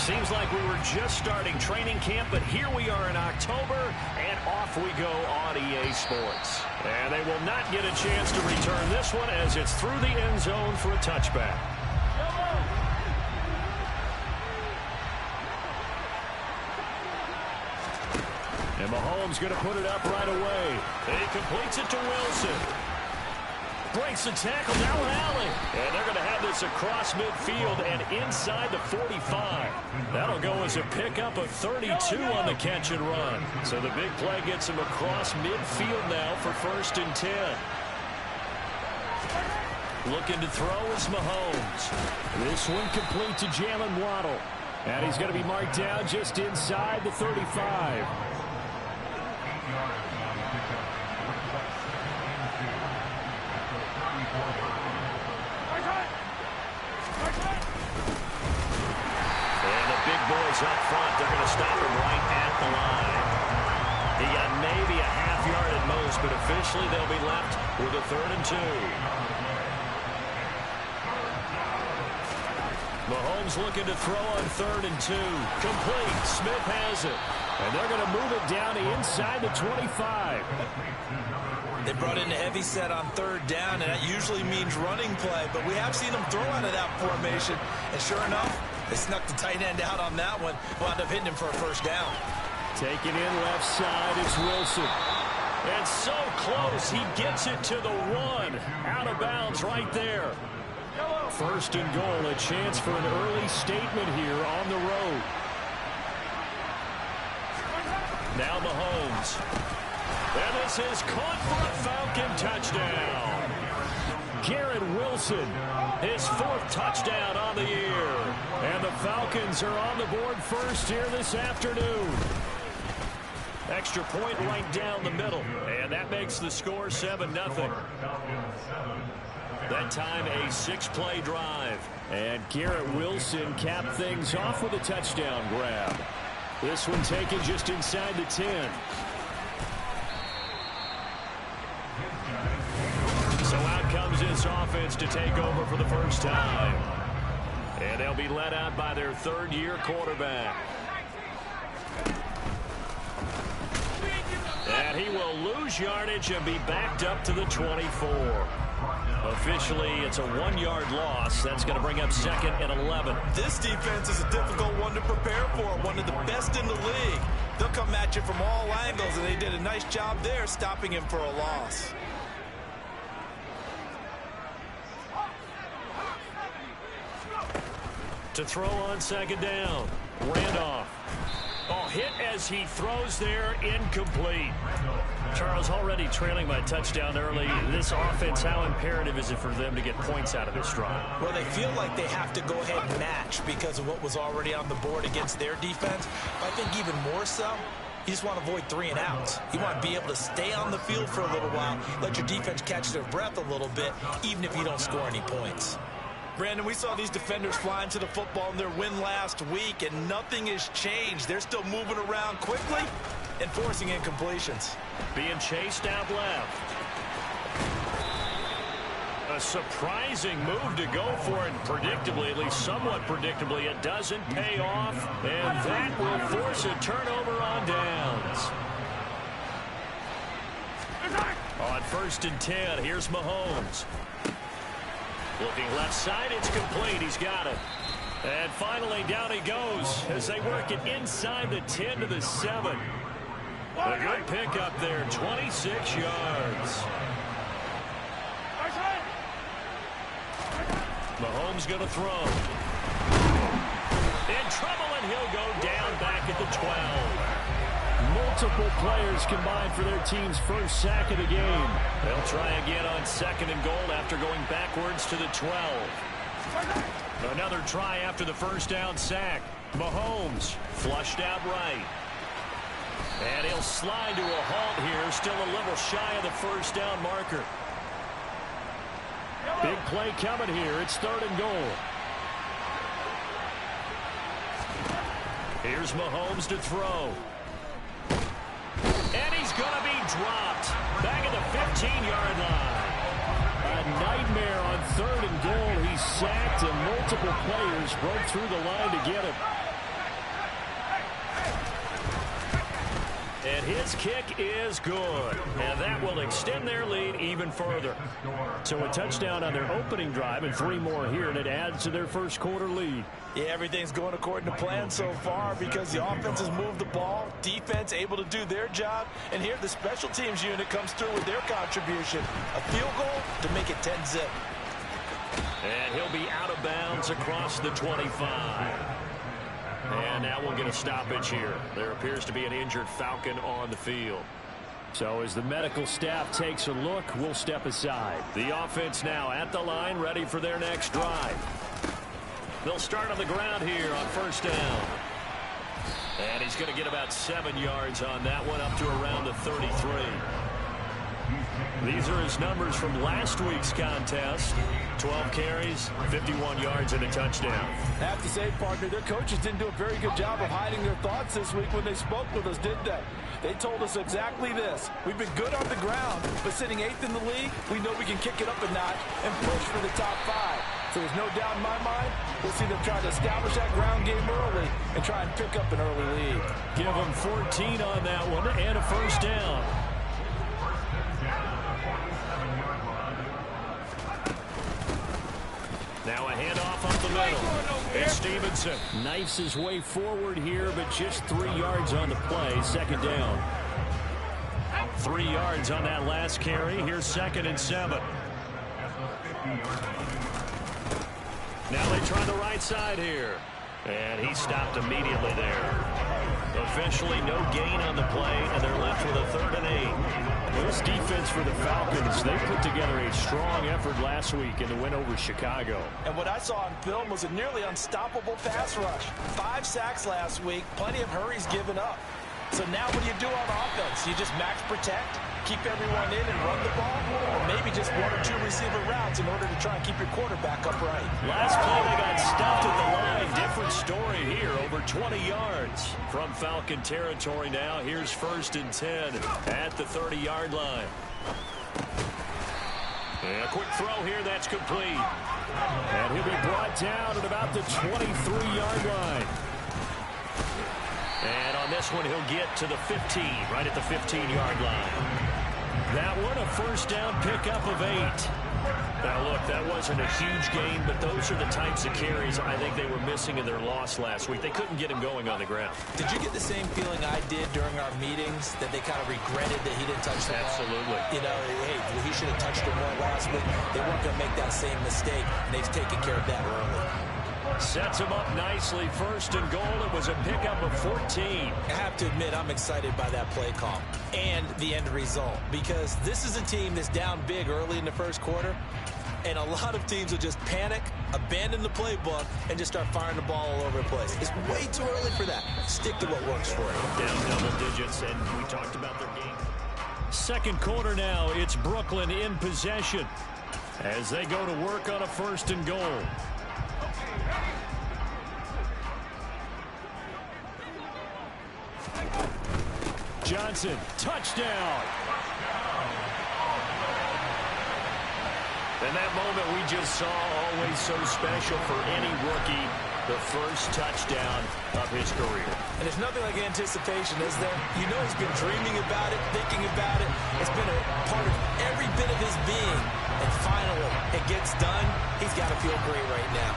Seems like we were just starting training camp, but here we are in October, and off we go on EA Sports. And they will not get a chance to return this one as it's through the end zone for a touchback. And Mahomes going to put it up right away. He completes it to Wilson. Breaks the tackle down with Allen. And they're going to have this across midfield and inside the 45. That'll go as a pickup of 32 on the catch and run. So the big play gets him across midfield now for 1st and 10. Looking to throw is Mahomes. This one complete to Jalen Waddle. And he's going to be marked down just inside the 35. Boys up front, they're going to stop him right at the line. He got maybe a half yard at most, but officially they'll be left with a 3rd and 2. Mahomes looking to throw on 3rd and 2. Complete. Smith has it. And they're going to move it down to inside the 25. They brought in a heavy set on 3rd down, and that usually means running play, but we have seen them throw out of that formation, and sure enough, they snuck the tight end out on that one. Wound up hitting him for a 1st down. Taking in left side is Wilson. And so close, he gets it to the 1. Out of bounds right there. 1st and goal, a chance for an early statement here on the road. Now Mahomes. And this is caught for a Falcon touchdown. Garrett Wilson, his 4th touchdown on the year. And the Falcons are on the board first here this afternoon. Extra point right down the middle. And that makes the score 7-0. That time a 6-play drive. And Garrett Wilson capped things off with a touchdown grab. This one taken just inside the 10. So out comes this offense to take over for the first time. And they'll be led out by their 3rd-year quarterback. And he will lose yardage and be backed up to the 24. Officially, it's a 1-yard loss. That's going to bring up 2nd and 11. This defense is a difficult one to prepare for, one of the best in the league. They'll come at you from all angles, and they did a nice job there stopping him for a loss. To throw on 2nd down. Randolph. Oh, hit as he throws there, incomplete. Charles, already trailing by touchdown early. This offense, how imperative is it for them to get points out of this drive? Well, they feel like they have to go ahead and match because of what was already on the board against their defense. But I think even more so, you just want to avoid 3 and outs. You want to be able to stay on the field for a little while, let your defense catch their breath a little bit, even if you don't score any points. Brandon, we saw these defenders flying to the football in their win last week, and nothing has changed. They're still moving around quickly and forcing incompletions. Being chased out left. A surprising move to go for it, predictably, at least somewhat predictably. It doesn't pay off, and that will force a turnover on downs. On 1st and 10, here's Mahomes. Looking left side, it's complete. He's got it. And finally, down he goes as they work it inside the 10 to the 7. A good pickup there, 26 yards. Mahomes going to throw. In trouble, and he'll go down back at the 12. Multiple players combined for their team's 1st sack of the game. They'll try again on 2nd and goal after going backwards to the 12. Another try after the 1st down sack. Mahomes flushed out right. And he'll slide to a halt here, still a little shy of the 1st down marker. Big play coming here. It's 3rd and goal. Here's Mahomes to throw. And he's going to be dropped. Back at the 15-yard line. A nightmare on 3rd and goal. He's sacked, and multiple players broke through the line to get him. And his kick is good. And that will extend their lead even further. So a touchdown on their opening drive and 3 more here, and it adds to their first quarter lead. Yeah, everything's going according to plan so far because the offense has moved the ball, defense able to do their job, and here the special teams unit comes through with their contribution. A field goal to make it 10-zip. And he'll be out of bounds across the 25. And now we'll get a stoppage here. There appears to be an injured Falcon on the field. So as the medical staff takes a look, we'll step aside. The offense now at the line, ready for their next drive. They'll start on the ground here on first down. And he's going to get about 7 yards on that one, up to around the 33. These are his numbers from last week's contest. 12 carries, 51 yards, and a touchdown. I have to say, partner, their coaches didn't do a very good job of hiding their thoughts this week when they spoke with us, did they? They told us exactly this. We've been good on the ground, but sitting 8th in the league, we know we can kick it up a notch and push for the top 5. So there's no doubt in my mind, we'll see them try to establish that ground game early and try and pick up an early lead. Give them 14 on that one and a first down. Now a handoff up the middle. It's Stevenson. Knifes his way forward here, but just 3 yards on the play. Second down. 3 yards on that last carry. Here's 2nd and 7. Now they try the right side here. And he stopped immediately there. Officially no gain on the play, and they're left with a 3rd and 8. This defense for the Falcons, they put together a strong effort last week in the win over Chicago. And what I saw on film was a nearly unstoppable pass rush. 5 sacks last week, plenty of hurries given up. So now what do you do on offense? You just max protect, keep everyone in and run the ball, or maybe just 1 or 2 receiver routes in order to try and keep your quarterback upright. Last play they got stuffed at the line. Different story here, over 20 yards from Falcon territory now. Here's 1st and 10 at the 30-yard line. And a quick throw here, that's complete. And he'll be brought down at about the 23-yard line. And on this one, he'll get to the 15, right at the 15-yard line. That one, a first down pickup of 8. Now, look, that wasn't a huge gain, but those are the types of carries I think they were missing in their loss last week. They couldn't get him going on the ground. Did you get the same feeling I did during our meetings, that they kind of regretted that he didn't touch the ball? Absolutely. You know, hey, he should have touched it more last week. They weren't going to make that same mistake, and they've taken care of that early. Sets him up nicely. 1st and goal. It was a pickup of 14. I have to admit, I'm excited by that play call and the end result, because this is a team that's down big early in the first quarter, and a lot of teams will just panic, abandon the playbook, and just start firing the ball all over the place. It's way too early for that. Stick to what works for you. Down double digits, and we talked about their game. Second quarter now. It's Brooklyn in possession as they go to work on a 1st and goal. Johnson, touchdown. And that moment we just saw, always so special for any rookie, the first touchdown of his career. And there's nothing like anticipation, is there? You know he's been dreaming about it, thinking about it. It's been a part of every bit of his being. And finally, it gets done. He's got to feel great right now.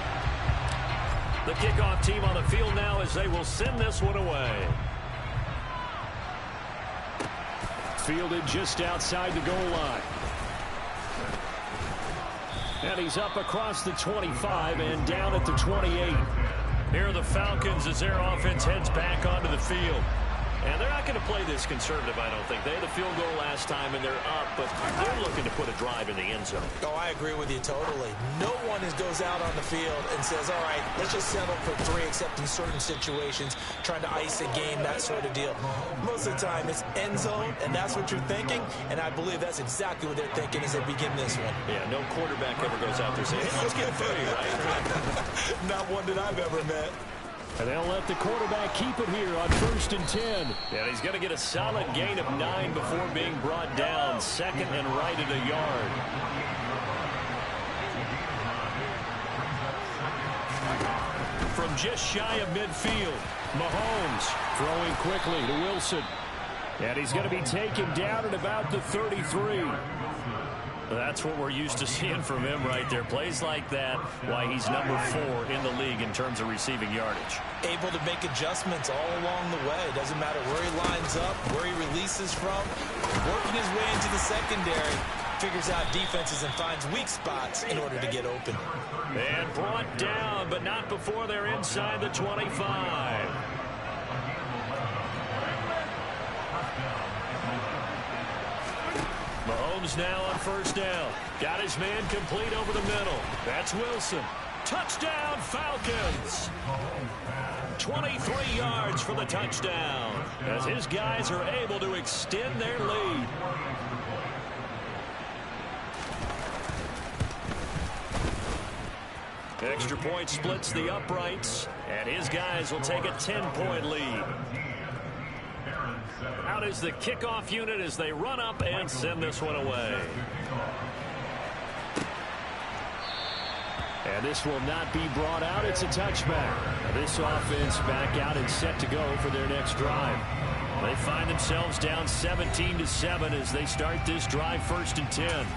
The kickoff team on the field now as they will send this one away. Fielded just outside the goal line. And he's up across the 25 and down at the 28. Here are the Falcons as their offense heads back onto the field. And they're not going to play this conservative, I don't think. They had the field goal last time, and they're up, but they're looking to put a drive in the end zone. Oh, I agree with you totally. No one goes out on the field and says, all right, let's just settle for 3, except in certain situations, trying to ice a game, that sort of deal. Most of the time, it's end zone, and that's what you're thinking, and I believe that's exactly what they're thinking as they begin this one. Yeah, no quarterback ever goes out there saying, hey, let's get 30, right? Not one that I've ever met. And they'll let the quarterback keep it here on 1st and 10. And he's going to get a solid gain of 9 before being brought down. 2nd and right at a yard. From just shy of midfield, Mahomes throwing quickly to Wilson. And he's going to be taken down at about the 33. That's what we're used to seeing from him right there. Plays like that, why he's number 4 in the league in terms of receiving yardage. Able to make adjustments all along the way. Doesn't matter where he lines up, where he releases from. Working his way into the secondary. Figures out defenses and finds weak spots in order to get open. And brought down, but not before they're inside the 25. Mahomes now on first down. Got his man complete over the middle. That's Wilson. Touchdown, Falcons. 23 yards for the touchdown as his guys are able to extend their lead. Extra point splits the uprights, and his guys will take a 10-point lead. Out is the kickoff unit as they run up and send this one away. And this will not be brought out. It's a touchback. Now this offense back out and set to go for their next drive. They find themselves down 17-7 as they start this drive 1st and 10.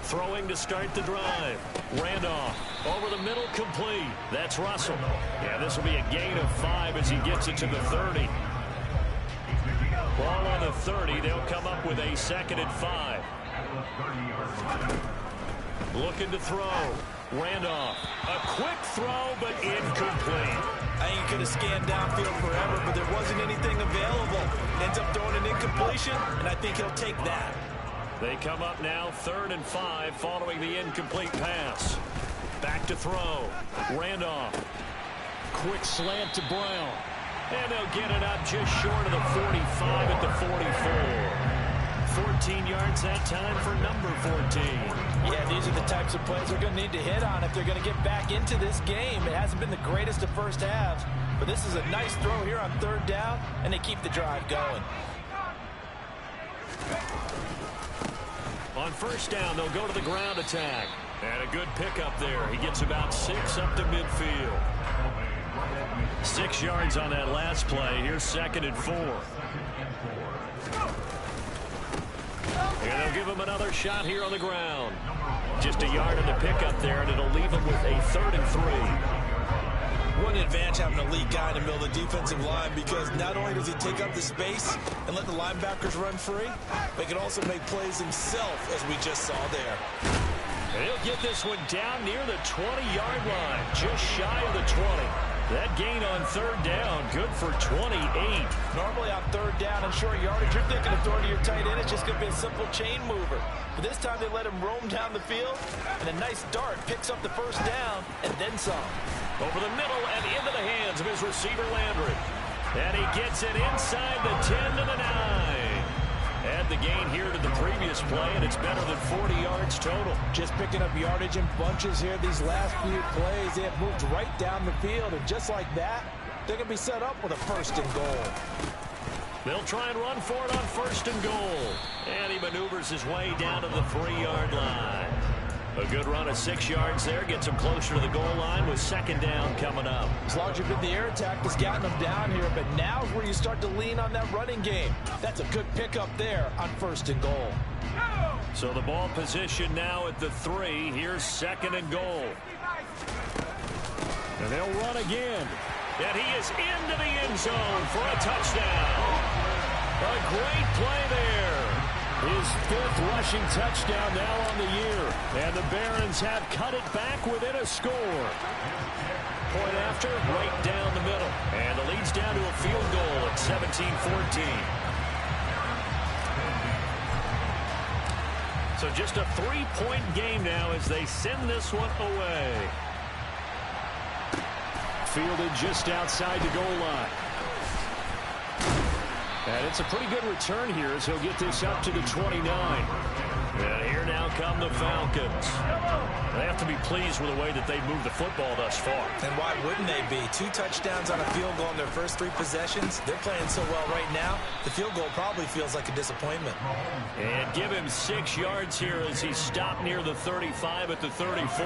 Throwing to start the drive. Randolph over the middle, complete. That's Russell. Yeah, this will be a gain of 5 as he gets it to the 30. Ball on the 30. They'll come up with a 2nd and 5. Looking to throw. Randolph. A quick throw, but incomplete. I think he could have scanned downfield forever, but there wasn't anything available. Ends up throwing an incompletion, and I think he'll take that. They come up now 3rd and 5 following the incomplete pass. Back to throw. Randolph. Quick slant to Brown. And they'll get it up just short of the 45 at the 44. 14 yards that time for number 14. Yeah, these are the types of plays they're going to need to hit on if they're going to get back into this game. It hasn't been the greatest of first halves, but this is a nice throw here on 3rd down, and they keep the drive going. On 1st down, they'll go to the ground attack. And a good pickup there. He gets about 6 up to midfield. 6 yards on that last play. Here's 2nd and 4. And they'll give him another shot here on the ground. Just a yard on the pickup there, and it'll leave him with a 3rd and 3. What an advantage having a lead guy in the middle of the defensive line, because not only does he take up the space and let the linebackers run free, but he can also make plays himself, as we just saw there. And he'll get this one down near the 20-yard line, just shy of the 20. That gain on 3rd down, good for 28. Normally on 3rd down and short yardage, you're thinking of throwing to your tight end. It's just going to be a simple chain mover. But this time they let him roam down the field, and a nice dart picks up the 1st down and then some. Over the middle and into the hands of his receiver, Landry. And he gets it inside the 10 to the 9. Add the gain here to the previous play, and it's better than 40 yards total. Just picking up yardage in bunches here. These last few plays, they have moved right down the field, and just like that, they're going to be set up with a 1st and goal. They'll try and run for it on 1st and goal. And he maneuvers his way down to the 3-yard line. A good run of 6 yards there gets him closer to the goal line with 2nd down coming up. As long as you've been the air attack has gotten them down here, but now is where you start to lean on that running game. That's a good pickup there on 1st and goal. So the ball position now at the 3. Here's 2nd and goal. And they'll run again. And he is into the end zone for a touchdown. A great play there. His 5th rushing touchdown now on the year. And the Barons have cut it back within a score. Point after, right down the middle. And the lead's down to a field goal at 17-14. So just a 3-point game now as they send this one away. Fielded just outside the goal line. And it's a pretty good return here as he'll get this up to the 29. And here now come the Falcons. They have to be pleased with the way that they've moved the football thus far. And why wouldn't they be? 2 touchdowns on a field goal in their first 3 possessions. They're playing so well right now, the field goal probably feels like a disappointment. And give him 6 yards here as he stopped near the 35 at the 34.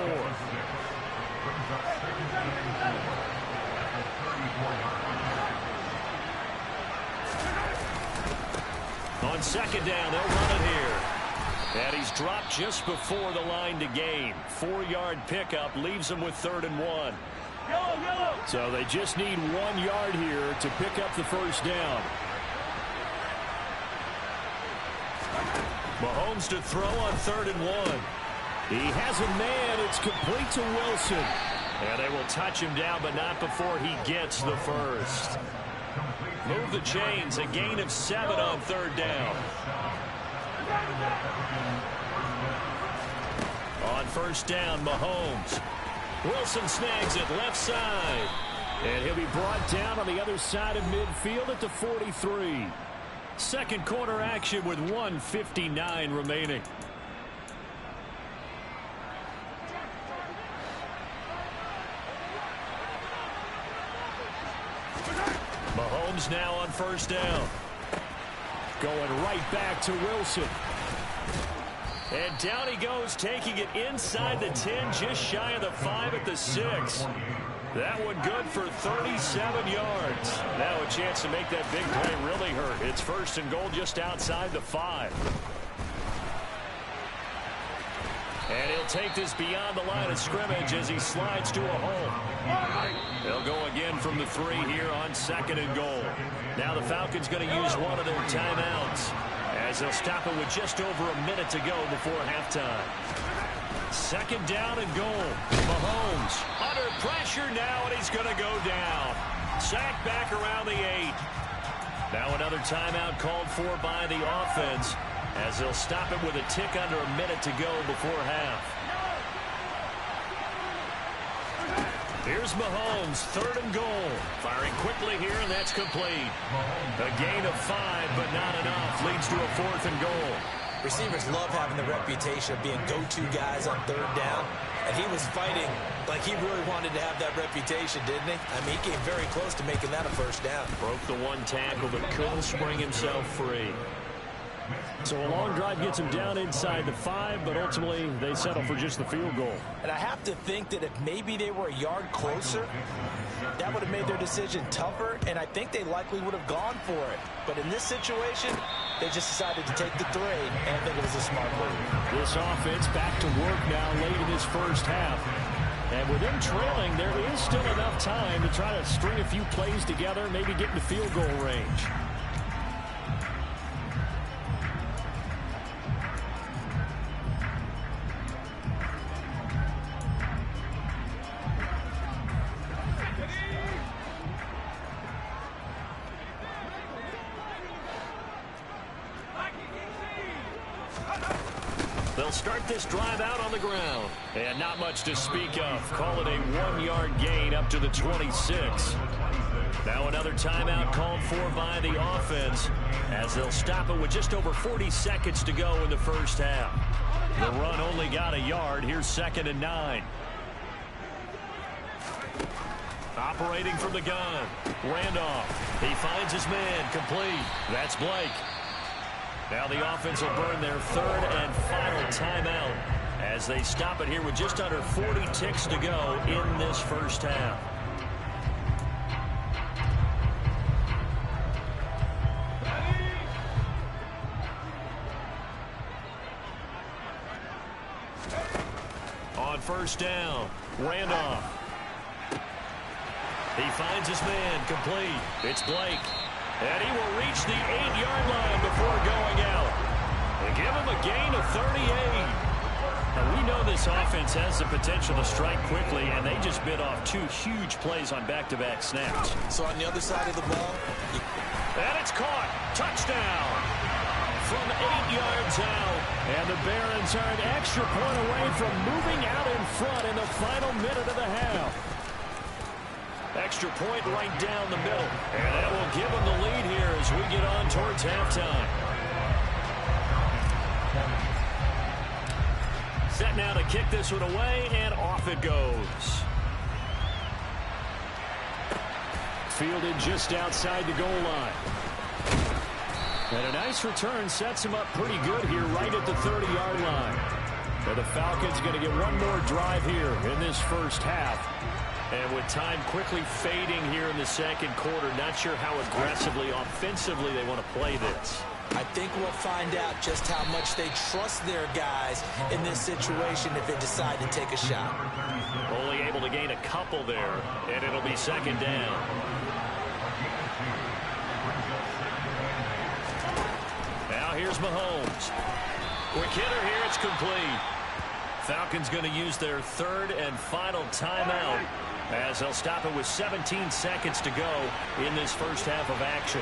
On second down, they'll run it here. And he's dropped just before the line to gain. 4-yard pickup leaves him with 3rd and 1. So they just need 1 yard here to pick up the first down. Mahomes to throw on 3rd and 1. He has a man. It's complete to Wilson. And they will touch him down, but not before he gets the first. Move the chains. A gain of 7 on 3rd down. On first down, Mahomes. Wilson snags it left side. And he'll be brought down on the other side of midfield at the 43. Second quarter action with 1:59 remaining. Mahomes now on first down. Going right back to Wilson. And down he goes, taking it inside the 10, just shy of the 5 at the 6. That one good for 37 yards. Now a chance to make that big play really hurt. It's 1st and goal just outside the 5. And he'll take this beyond the line of scrimmage as he slides to a hole. They'll go again from the 3 here on 2nd and goal. Now the Falcons going to use one of their timeouts as they'll stop it with just over a minute to go before halftime. 2nd down and goal. Mahomes under pressure now, and he's going to go down. Sacked back around the 8. Now another timeout called for by the offense as they'll stop it with a tick under a minute to go before half. Here's Mahomes, 3rd and goal. Firing quickly here, and that's complete. A gain of 5, but not enough. Leads to a 4th and goal. Receivers love having the reputation of being go-to guys on 3rd down. And he was fighting like he really wanted to have that reputation, didn't he? I mean, he came very close to making that a first down. Broke the 1 tackle, but couldn't spring himself free. So a long drive gets him down inside the 5, but ultimately they settle for just the field goal. And I have to think that if maybe they were a yard closer, that would have made their decision tougher, and I think they likely would have gone for it. But in this situation, they just decided to take the 3, and I think it was a smart move. This offense back to work now late in this first half. And with them trailing, there is still enough time to try to string a few plays together, maybe get in the field goal range. They'll start this drive out on the ground. And not much to speak of. Call it a 1-yard gain up to the 26. Now another timeout called for by the offense as they'll stop it with just over 40 seconds to go in the first half. The run only got a yard. Here's 2nd and 9. Operating from the gun. Randolph. He finds his man. Complete. That's Blake. Now the offense will burn their 3rd and final timeout as they stop it here with just under 40 ticks to go in this first half. On first down, Randolph. He finds his man. Complete. It's Blake. And he will reach the 8-yard line before going out. They give him a gain of 38. Now, we know this offense has the potential to strike quickly, and they just bit off 2 huge plays on back-to-back snaps. So on the other side of the ball. And it's caught. Touchdown. From 8 yards out. And the Barons are an extra point away from moving out in front in the final minute of the half. Extra point right down the middle. And that will give them the lead here as we get on towards halftime. Set now to kick this one away, and off it goes. Fielded just outside the goal line. And a nice return sets him up pretty good here right at the 30-yard line. And the Falcons going to get one more drive here in this first half. And with time quickly fading here in the second quarter, not sure how aggressively, offensively they want to play this. I think we'll find out just how much they trust their guys in this situation if they decide to take a shot. Only able to gain a couple there, and it'll be second down. Now here's Mahomes. Quick hitter here, it's complete. Falcons going to use their third and final timeout as they'll stop it with 17 seconds to go in this first half of action.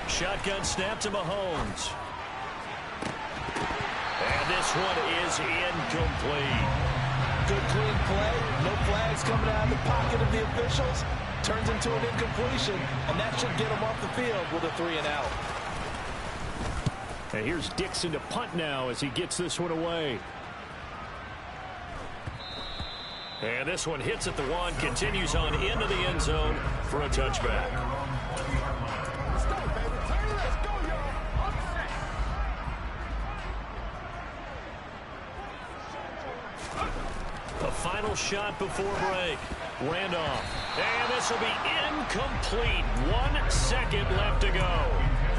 Shotgun snap to Mahomes. And this one is incomplete. Good clean play. No flags coming out of the pocket of the officials. Turns into an incompletion, and that should get him off the field with a 3 and out. And here's Dixon to punt now as he gets this one away. And this one hits at the 1, continues on into the end zone for a touchback. The final shot before break. Randolph. And this will be incomplete. 1 second left to go.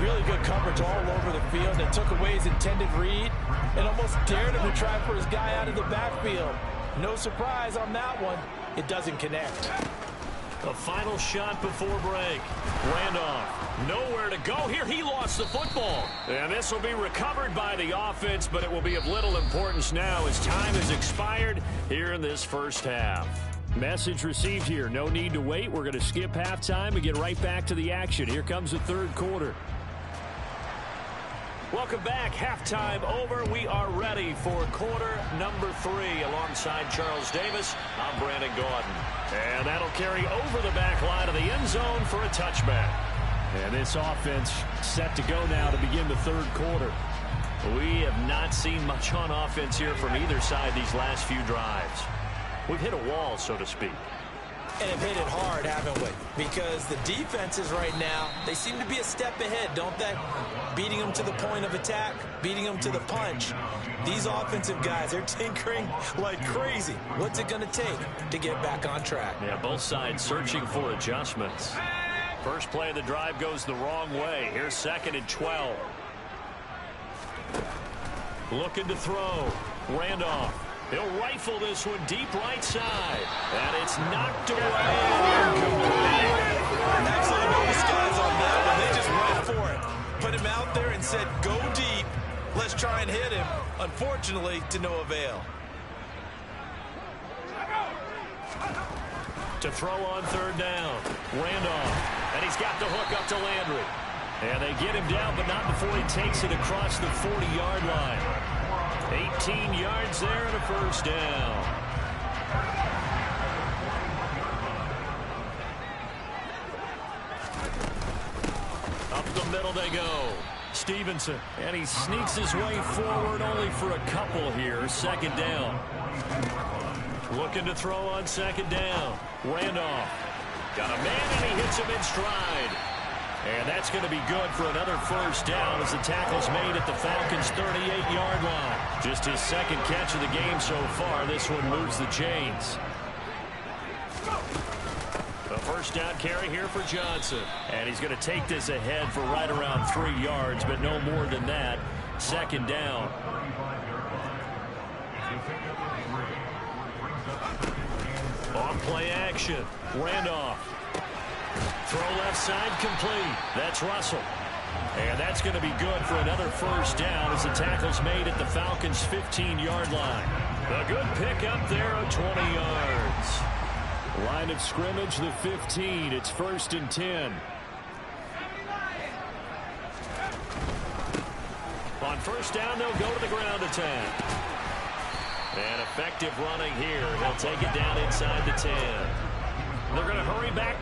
Really good coverage all over the field. They took away his intended read and almost dared him to try for his guy out of the backfield. No surprise on that one. It doesn't connect. The final shot before break. Randolph, nowhere to go here. He lost the football. And this will be recovered by the offense, but it will be of little importance now as time has expired here in this first half. Message received here. No need to wait. We're going to skip halftime and get right back to the action. Here comes the third quarter. Welcome back. Halftime over. We are ready for quarter number 3 alongside Charles Davis. I'm Brandon Gaudin. And that'll carry over the back line of the end zone for a touchback. And this offense set to go now to begin the third quarter. We have not seen much on offense here from either side these last few drives. We've hit a wall, so to speak. And have hit it hard, haven't we? Because the defenses right now, they seem to be a step ahead, don't they? Beating them to the point of attack, beating them to the punch. These offensive guys, they're tinkering like crazy. What's it going to take to get back on track? Yeah, both sides searching for adjustments. First play of the drive goes the wrong way. Here's 2nd and 12. Looking to throw. Randolph. He'll rifle this one deep right side. And it's knocked away. Absolutely no disguise on that one. They just went for it. Put him out there and said, go deep. Let's try and hit him. Unfortunately, to no avail. To throw on 3rd down. Randolph. And he's got the hook up to Landry. And they get him down, but not before he takes it across the 40-yard line. 18 yards there and a first down. Up the middle they go. Stevenson, and he sneaks his way forward only for a couple here. 2nd down. Looking to throw on 2nd down. Randolph. Got a man, and he hits him in stride. And that's going to be good for another first down as the tackle's made at the Falcons' 38-yard line. Just his 2nd catch of the game so far. This one moves the chains. A first down carry here for Johnson. And he's going to take this ahead for right around 3 yards, but no more than that. 2nd down. On play action. Randolph. Throw left side complete. That's Russell. And that's going to be good for another first down as the tackle's made at the Falcons' 15-yard line. A good pick up there of 20 yards. Line of scrimmage, the 15. It's 1st and 10. On first down, they'll go to the ground attack. And effective running here. He'll take it down inside the 10. They're going to hurry back.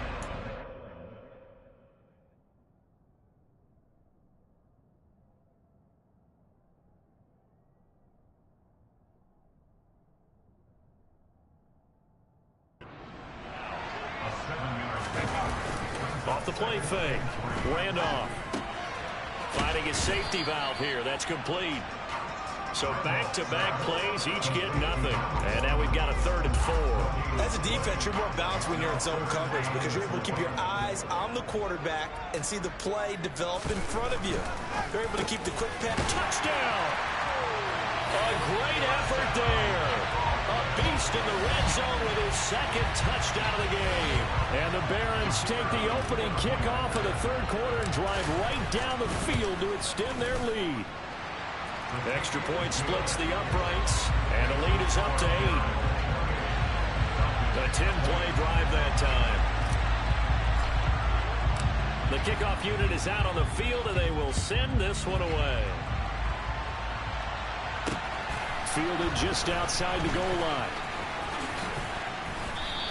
play fake. Randolph finding his safety valve here. That's complete. So back-to-back plays, each get nothing. And now we've got a 3rd and 4. As a defense, you're more balanced when you're in zone coverage because you're able to keep your eyes on the quarterback and see the play develop in front of you. You're able to keep the quick pass. Touchdown! A great effort there. A beast in the red zone with his 2nd touchdown of the game. And the Barons take the opening kickoff of the 3rd quarter and drive right down the field to extend their lead. Extra point splits the uprights, and the lead is up to 8. A 10-play drive that time. The kickoff unit is out on the field, and they will send this one away. Fielded just outside the goal line.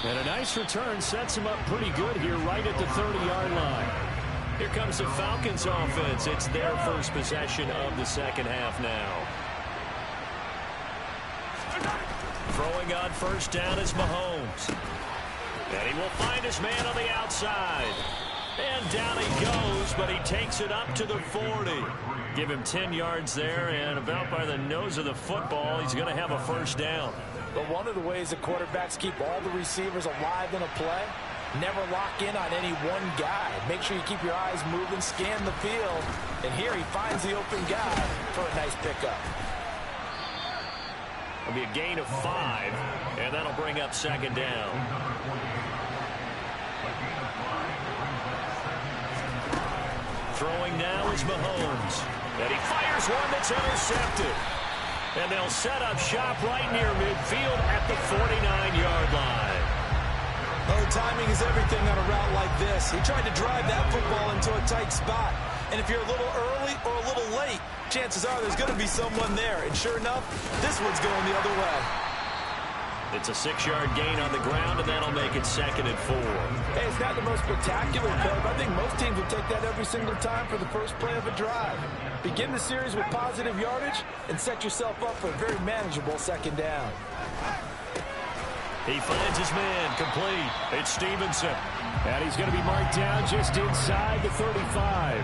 And a nice return sets him up pretty good here right at the 30-yard line. Here comes the Falcons offense. It's their first possession of the 2nd half now. Throwing on first down is Mahomes. And he will find his man on the outside. And down he goes, but he takes it up to the 40. Give him 10 yards there, and about by the nose of the football, he's going to have a first down. But one of the ways the quarterbacks keep all the receivers alive in a play, never lock in on any one guy. Make sure you keep your eyes moving, scan the field. And here he finds the open guy for a nice pickup. It'll be a gain of 5, and that'll bring up 2nd down. Throwing now is Mahomes. And he fires one that's intercepted. And they'll set up shop right near midfield at the 49-yard line. Oh, timing is everything on a route like this. He tried to drive that football into a tight spot. And if you're a little early or a little late, chances are there's going to be someone there. And sure enough, this one's going the other way. It's a 6-yard gain on the ground, and that'll make it 2nd and 4. Hey, it's not the most spectacular play, but I think most teams will take that every single time for the first play of a drive. Begin the series with positive yardage and set yourself up for a very manageable 2nd down. He finds his man complete. It's Stevenson. And he's going to be marked down just inside the 35.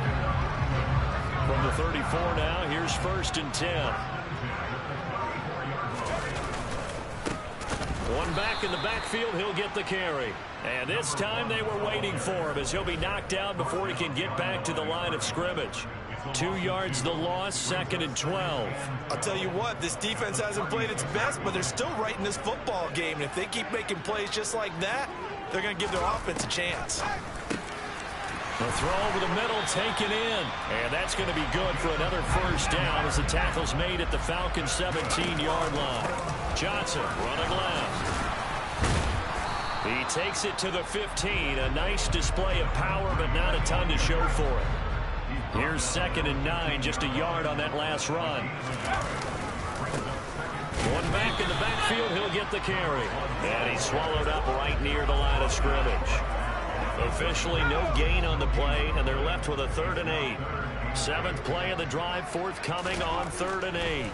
From the 34 now, here's 1st and 10. One back in the backfield, he'll get the carry. And this time they were waiting for him as he'll be knocked down before he can get back to the line of scrimmage. 2 yards the loss, 2nd and 12. I'll tell you what, this defense hasn't played its best, but they're still right in this football game. And if they keep making plays just like that, they're going to give their offense a chance. The throw over the middle, taken in. And that's going to be good for another first down as the tackle's made at the Falcons' 17-yard line. Johnson running left. He takes it to the 15. A nice display of power, but not a ton to show for it. Here's 2nd and 9, just a yard on that last run. One back in the backfield, he'll get the carry. And he's swallowed up right near the line of scrimmage. Officially no gain on the play, and they're left with a 3rd and 8. 7th play of the drive forthcoming on 3rd and 8.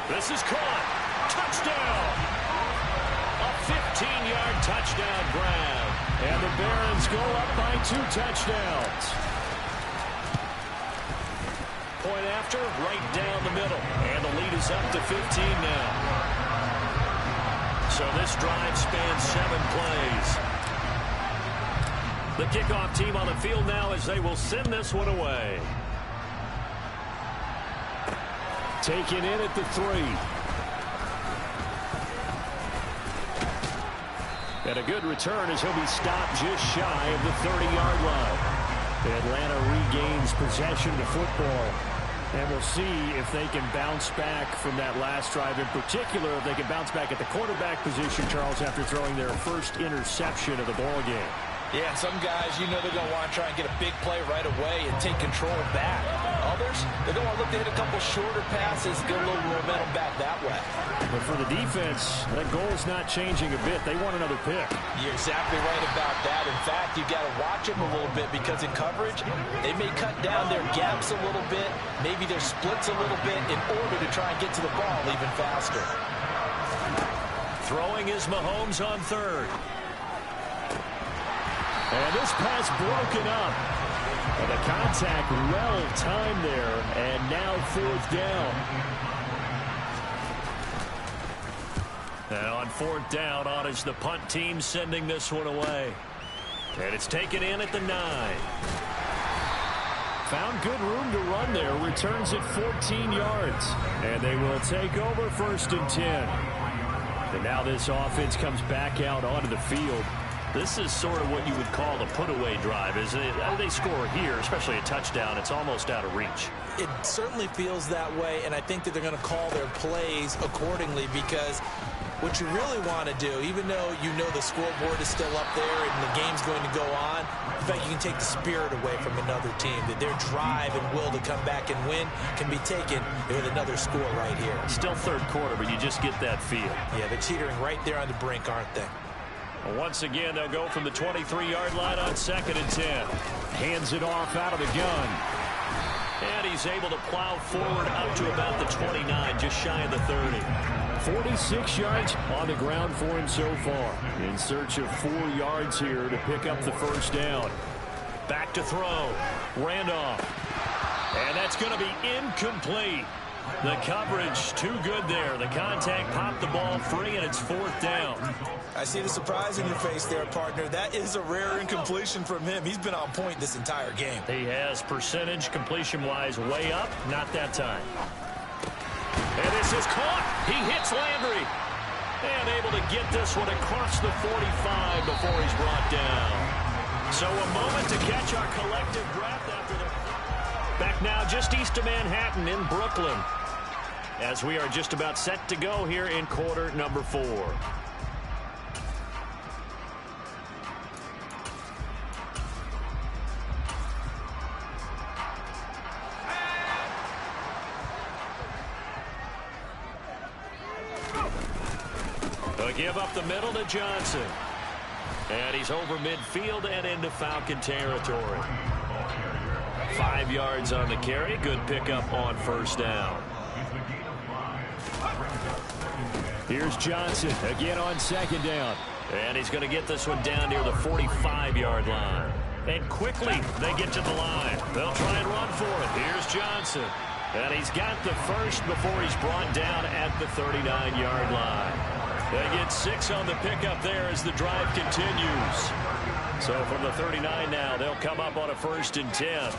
This is caught. Touchdown! A 15-yard touchdown grab. And the Barons go up by 2 touchdowns. Point after, right down the middle. And the lead is up to 15 now. So this drive spans 7 plays. The kickoff team on the field now as they will send this one away. Taken in at the 3. And a good return as he'll be stopped just shy of the 30-yard line. Atlanta regains possession of the football. And we'll see if they can bounce back from that last drive. In particular, if they can bounce back at the quarterback position, Charles, after throwing their first interception of the ball game. Yeah, some guys, you know they're going to want to try and get a big play right away and take control back. Others, they're going to look to hit a couple shorter passes, get a little momentum back that way. But for the defense, that goal is not changing a bit. They want another pick. You're exactly right about that. In fact, you've got to watch them a little bit because in coverage, they may cut down their gaps a little bit, maybe their splits a little bit in order to try and get to the ball even faster. Throwing is Mahomes on 3rd. And this pass broken up. And the contact well timed there. And now 4th down. And on 4th down, on is the punt team sending this one away. And it's taken in at the 9. Found good room to run there. Returns it 14 yards. And they will take over 1st and 10. And now this offense comes back out onto the field. This is sort of what you would call the put-away drive, isn't it? They score here, especially a touchdown. It's almost out of reach. It certainly feels that way, and I think that they're going to call their plays accordingly because what you really want to do, even though you know the scoreboard is still up there and the game's going to go on, in fact, you can take the spirit away from another team, that their drive and will to come back and win can be taken with another score right here. Still 3rd quarter, but you just get that feel. Yeah, they're teetering right there on the brink, aren't they? Well, once again, they'll go from the 23-yard line on 2nd and 10. Hands it off out of the gun. And he's able to plow forward up to about the 29, just shy of the 30. 46 yards on the ground for him so far. In search of 4 yards here to pick up the 1st down. Back to throw. Randolph. And that's going to be incomplete. The coverage too good there. The contact popped the ball free, and it's 4th down. I see the surprise in your face there, partner. That is a rare incompletion from him. He's been on point this entire game. He has percentage completion-wise way up. Not that time. And this is caught. He hits Landry. And able to get this one across the 45 before he's brought down. So a moment to catch our collective breath after the... Back now just east of Manhattan in Brooklyn. As we are just about set to go here in quarter number 4. They'll give up the middle to Johnson. And he's over midfield and into Falcon territory. 5 yards on the carry. Good pickup on 1st down. Here's Johnson again on 2nd down. And he's going to get this one down near the 45-yard line. And quickly they get to the line. They'll try and run for it. Here's Johnson. And he's got the first before he's brought down at the 39-yard line. They get 6 on the pickup there as the drive continues. So from the 39 now, they'll come up on a 1st and 10.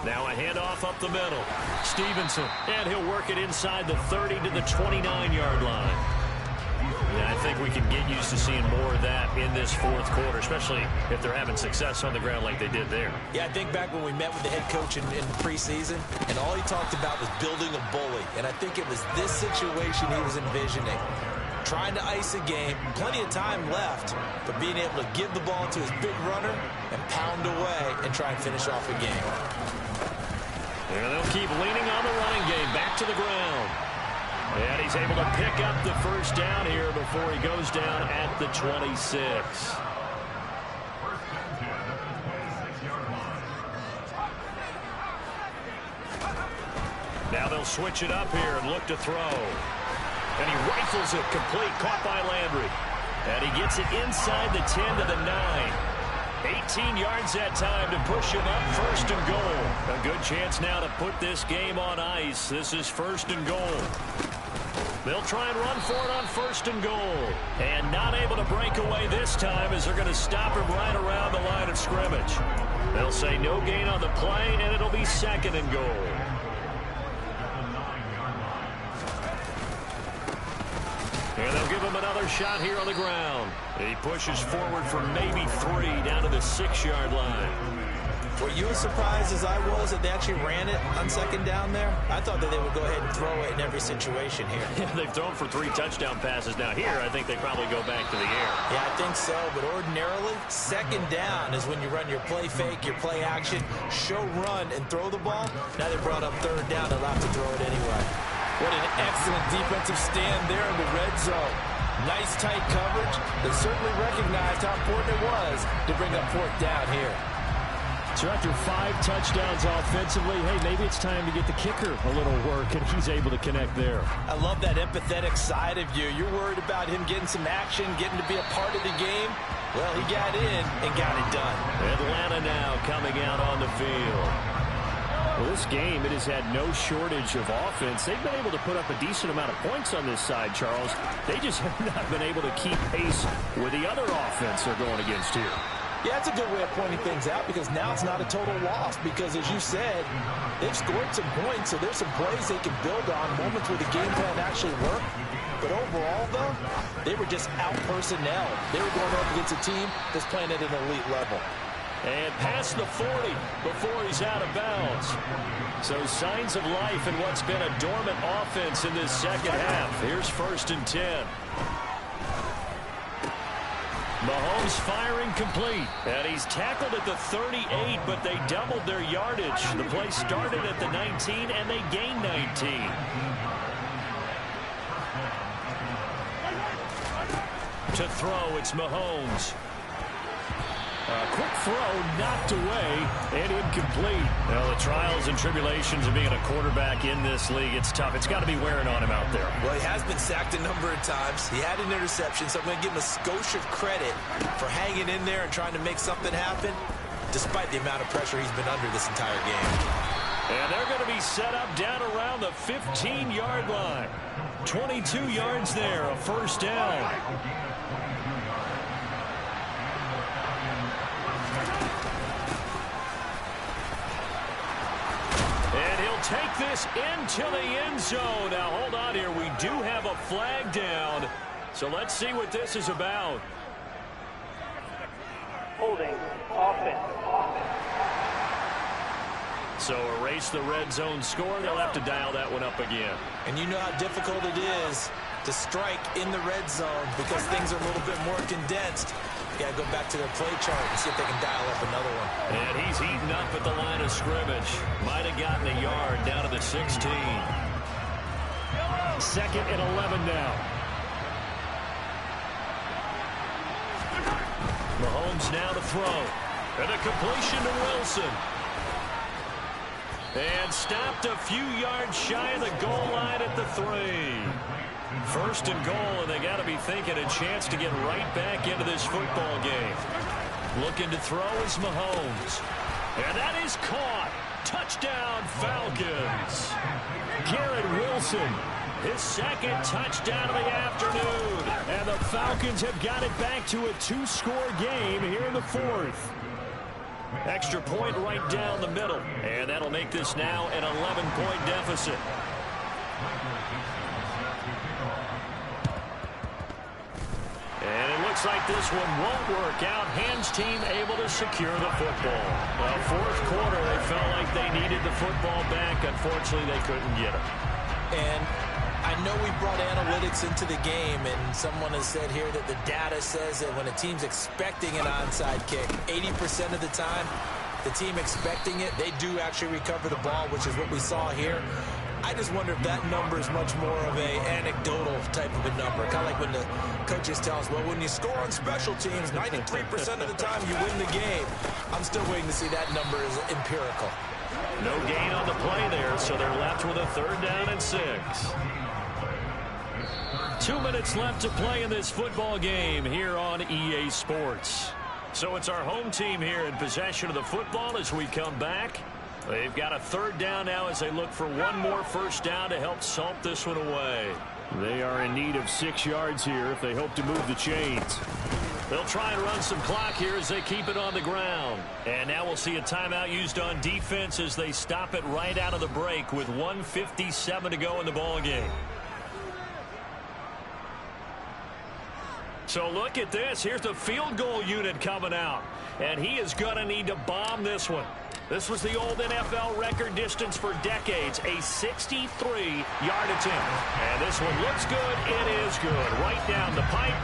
Now a handoff up the middle. Stevenson, and he'll work it inside the 30 to the 29-yard line. And I think we can get used to seeing more of that in this 4th quarter, especially if they're having success on the ground like they did there. Yeah, I think back when we met with the head coach in preseason, and all he talked about was building a bully. And I think it was this situation he was envisioning. Trying to ice a game, plenty of time left, but being able to give the ball to his big runner and pound away and try and finish off a game. And they'll keep leaning on the running game, back to the ground. And he's able to pick up the 1st down here before he goes down at the 26. Now they'll switch it up here and look to throw. And he rifles it complete, caught by Landry. And he gets it inside the 10 to the 9. 18 yards that time to push him up 1st and goal. A good chance now to put this game on ice. This is 1st and goal. They'll try and run for it on 1st and goal. And not able to break away this time as they're going to stop him right around the line of scrimmage. They'll say no gain on the play, and it'll be 2nd and goal. And they'll give him another shot here on the ground. He pushes forward for maybe 3 down to the 6-yard line. Were you as surprised as I was that they actually ran it on 2nd down there? I thought that they would go ahead and throw it in every situation here. Yeah, they've thrown for 3 touchdown passes. Now here, I think they probably go back to the air. Yeah, I think so. But ordinarily, 2nd down is when you run your play fake, your play action, show run, and throw the ball. Now they brought up 3rd down. They'll have to throw it anyway. What an excellent defensive stand there in the red zone. Nice tight coverage. They certainly recognized how important it was to bring up 4th down here. So after 5 touchdowns offensively, hey, maybe it's time to get the kicker a little work, and he's able to connect there. I love that empathetic side of you. You're worried about him getting some action, getting to be a part of the game. Well, he got in and got it done. Atlanta now coming out on the field. Well, this game, it has had no shortage of offense. They've been able to put up a decent amount of points on this side, Charles. They just have not been able to keep pace with the other offense they're going against here. Yeah, it's a good way of pointing things out because now it's not a total loss because, as you said, they've scored some points, so there's some plays they can build on, moments where the game plan actually worked. But overall, though, they were just out-personnel. They were going up against a team that's playing at an elite level. And past the 40 before he's out of bounds. So signs of life in what's been a dormant offense in this second half. Here's 1st and 10. Mahomes firing complete. And he's tackled at the 38, but they doubled their yardage. The play started at the 19, and they gained 19. To throw, it's Mahomes. A quick throw knocked away and incomplete. Well, the trials and tribulations of being a quarterback in this league, it's tough. It's got to be wearing on him out there. Well, he has been sacked a number of times. He had an interception, so I'm going to give him a skosh of credit for hanging in there and trying to make something happen, despite the amount of pressure he's been under this entire game. And they're going to be set up down around the 15-yard line. 22 yards there, a 1st down. And he'll take this into the end zone. Now, hold on here. We do have a flag down. So let's see what this is about. Holding offense. So erase the red zone score. They'll have to dial that one up again. And you know how difficult it is to strike in the red zone because things are a little bit more condensed. You got to go back to their play chart and see if they can dial up another one. And he's eaten up at the line of scrimmage. Might have gotten a yard down to the 16. 2nd and 11 now. Mahomes now to throw. And a completion to Wilson. And stopped a few yards shy of the goal line at the 3. 1st and goal, and they got to be thinking a chance to get right back into this football game. Looking to throw is Mahomes. And that is caught. Touchdown, Falcons. Garrett Wilson, his 2nd touchdown of the afternoon. And the Falcons have got it back to a 2-score game here in the 4th. Extra point right down the middle. And that'll make this now an 11-point deficit. And it looks like this one won't work out. Hands team able to secure the football. Well, 4th quarter, they felt like they needed the football back. Unfortunately, they couldn't get it. And I know we brought analytics into the game, and someone has said here that the data says that when a team's expecting an onside kick, 80% of the time, the team expecting it, they do actually recover the ball, which is what we saw here. I just wonder if that number is much more of a anecdotal type of a number. Kind of like when the coaches tell us, well, when you score on special teams, 93% of the time you win the game. I'm still waiting to see that number is empirical. No gain on the play there, so they're left with a 3rd down and 6. 2 minutes left to play in this football game here on EA Sports. So it's our home team here in possession of the football as we come back. They've got a 3rd down now as they look for one more 1st down to help salt this one away. They are in need of 6 yards here if they hope to move the chains. They'll try and run some clock here as they keep it on the ground. And now we'll see a timeout used on defense as they stop it right out of the break with 1:57 to go in the ball game. So look at this. Here's the field goal unit coming out. And he is going to need to bomb this one. This was the old NFL record distance for decades, a 63-yard attempt. And this one looks good. It is good. Right down the pipe.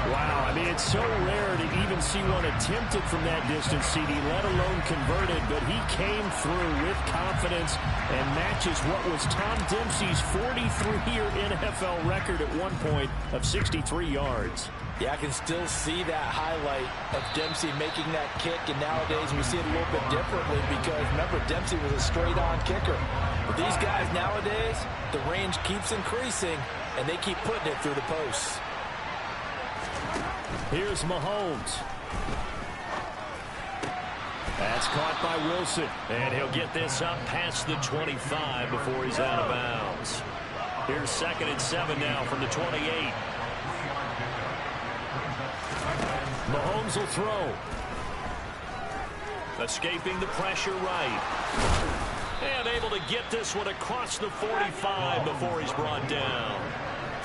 Wow, I mean, it's so rare to even see one attempted from that distance, CD, let alone converted. But he came through with confidence and matches what was Tom Dempsey's 43-year NFL record at one point of 63 yards. Yeah, I can still see that highlight of Dempsey making that kick, and nowadays we see it a little bit differently because, remember, Dempsey was a straight-on kicker. But these guys nowadays, the range keeps increasing, and they keep putting it through the posts. Here's Mahomes. That's caught by Wilson. And he'll get this up past the 25 before he's out of bounds. Here's 2nd and 7 now from the 28. Mahomes will throw. Escaping the pressure right. And able to get this one across the 45 before he's brought down.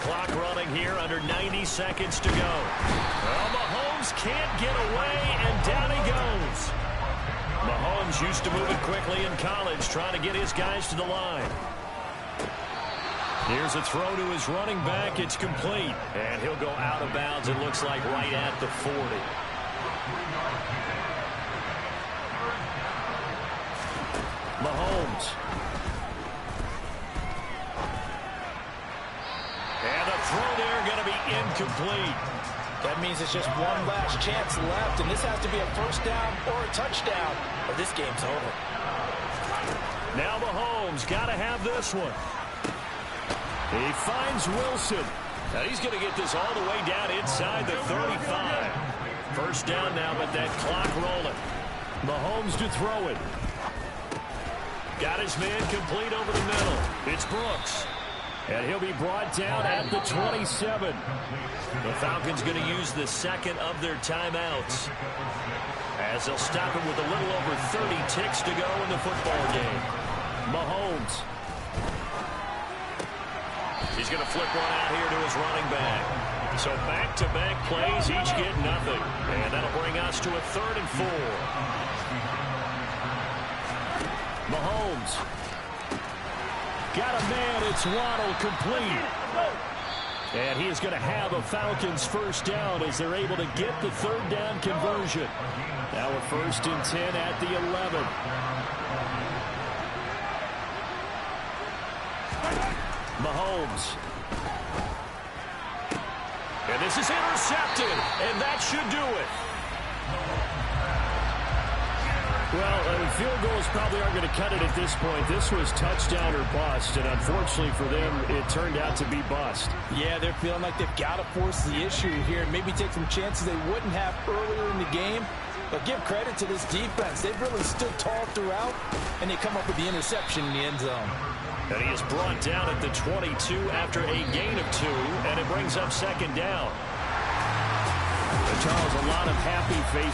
Clock running here, under 90 seconds to go. Well, Mahomes can't get away, and down he goes. Mahomes used to moving quickly in college, trying to get his guys to the line. Here's a throw to his running back. It's complete. And he'll go out of bounds, it looks like, right at the 40. Mahomes. And the throw there going to be incomplete. That means it's just one last chance left, and this has to be a first down or a touchdown, or this game's over. Now Mahomes got to have this one. He finds Wilson. Now he's going to get this all the way down inside the 35. First down now, but that clock rolling. Mahomes to throw it. Got his man complete over the middle. It's Brooks. And he'll be brought down at the 27. The Falcons going to use the second of their timeouts, as they'll stop it with a little over 30 ticks to go in the football game. Mahomes. He's going to flip one out here to his running back. So back-to-back plays, each get nothing. And that'll bring us to a 3rd and 4. Mahomes. Got a man, it's Waddle, complete. And he is going to have a Falcons first down as they're able to get the 3rd down conversion. Now a 1st and 10 at the 11. Mahomes. And this is intercepted, and that should do it. Well, field goals probably aren't going to cut it at this point. This was touchdown or bust, and unfortunately for them, it turned out to be bust. Yeah, they're feeling like they've got to force the issue here and maybe take some chances they wouldn't have earlier in the game. But give credit to this defense. They've really stood tall throughout, and they come up with the interception in the end zone. And he is brought down at the 22 after a gain of 2, and it brings up 2nd down. And Charles, a lot of happy faces.